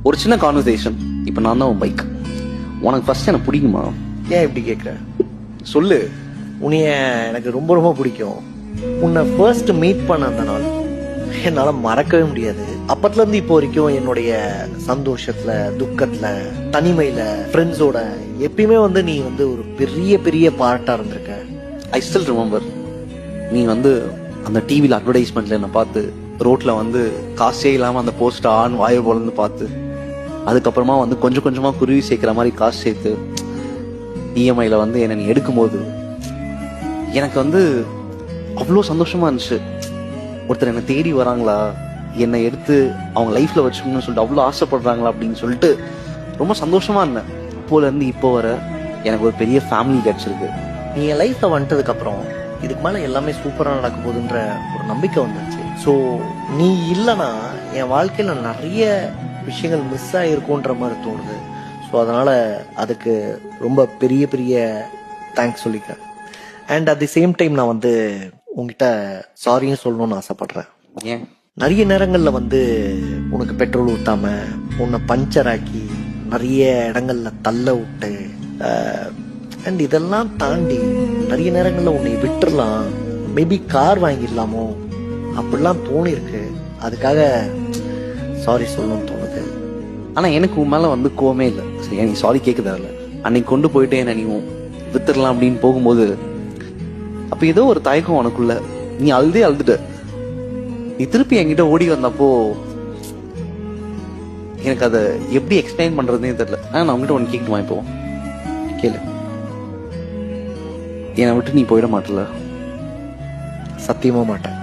ஒரு சின்ன கான்வர்சேஷன். இப்போ நான் தான் உன் பைக். உனக்கு ஃபர்ஸ்ட் எனக்கு பிடிக்குமா? ஏன் இப்படி கேட்குற? சொல்லு. உன்னைய எனக்கு ரொம்ப ரொம்ப பிடிக்கும். உன்னை ஃபர்ஸ்ட் மீட் பண்ண அந்த நாள் என்னால மறக்கவே முடியாது. அப்பத்துல இருந்து இப்போ வரைக்கும் என்னுடைய சந்தோஷத்துல, துக்கத்துல, தனிமையில, ஃப்ரெண்ட்ஸோட எப்பயுமே நீ ஒரு பெரிய பெரிய பார்ட்டா இருந்திருக்க. I still remember. நீ அந்த டிவியில் அட்வர்டைஸ்மெண்ட்ல என்னை பார்த்து, ரோட்ல காசே இல்லாம அந்த போஸ்ட் ஆன் வாயை போலன்னு பார்த்து, அதுக்கப்புறமா கொஞ்சம் கொஞ்சமா குருவி சேர்க்கிற மாதிரி காசு சேர்த்து இஎம்ஐல என்னை நீ எடுக்கும்போது எனக்கு அவ்வளோ சந்தோஷமா இருந்துச்சு. ஒருத்தர் என்னை தேடி வராங்களா, என்னை எடுத்து அவங்க லைஃப்ல வச்சுக்கணும்னு சொல்லிட்டு அவ்வளோ ஆசைப்படுறாங்களா அப்படின்னு சொல்லிட்டு ரொம்ப சந்தோஷமா இருந்தேன். அப்போல இருந்து இப்போ வர எனக்கு ஒரு பெரிய ஃபேமிலி கிடைச்சிருக்கு. நீ என் லைஃப்ல வந்துட்டதுக்கு அப்புறம் இதுக்கு மேல எல்லாமே சூப்பரா நடக்க போகுதுன்ற ஒரு நம்பிக்கை வந்துருச்சு. ஸோ நீ இல்லைன்னா என் வாழ்க்கையில நிறைய விஷயங்கள் மிஸ் ஆகிருக்குன்ற மாதிரி தோணுது. ஸோ அதனால அதுக்கு ரொம்ப பெரிய பெரிய தேங்க்ஸ் சொல்லிக்கிறேன். And at the same time நான் உங்ககிட்ட சாரியும் சொல்லணும்னு ஆசைப்படுறேன். ஏன்? நிறைய நேரங்கள்ல உனக்கு பெட்ரோல் ஊத்தாம, உன்னை பஞ்சர் ஆக்கி, நிறைய இடங்கள்ல தள்ள விட்டு, அண்ட் இதெல்லாம் தாண்டி நிறைய நேரங்கள்ல உன்னை விட்டுறலாம், மேபி கார் வாங்கிடலாமோ அப்படிலாம் தோணிருக்கு. அதுக்காக சாரி சொல்லணும்னு தோணுது. ஆனா எனக்கு உன் மேல கோவமே இல்லை. சரி, நீ சாரி கேட்குதா இல்லை? அன்னைக்கு கொண்டு போயிட்டே என்ன நீ வித்துடலாம் அப்படின்னு போகும்போது அப்ப ஏதோ ஒரு தயக்கம் உனக்குள்ள. நீ அழுதுட்ட. நீ திருப்பி என்கிட்ட ஓடி வந்தப்போ எனக்கு அதை எப்படி எக்ஸ்பிளைன் பண்றதுன்னே தெரியல. நான் உங்ககிட்ட ஒன்று கேட்கணுமா? இப்போ கேளு. என்னை விட்டு நீ போயிட மாட்டல? சத்தியமா மாட்டேன்.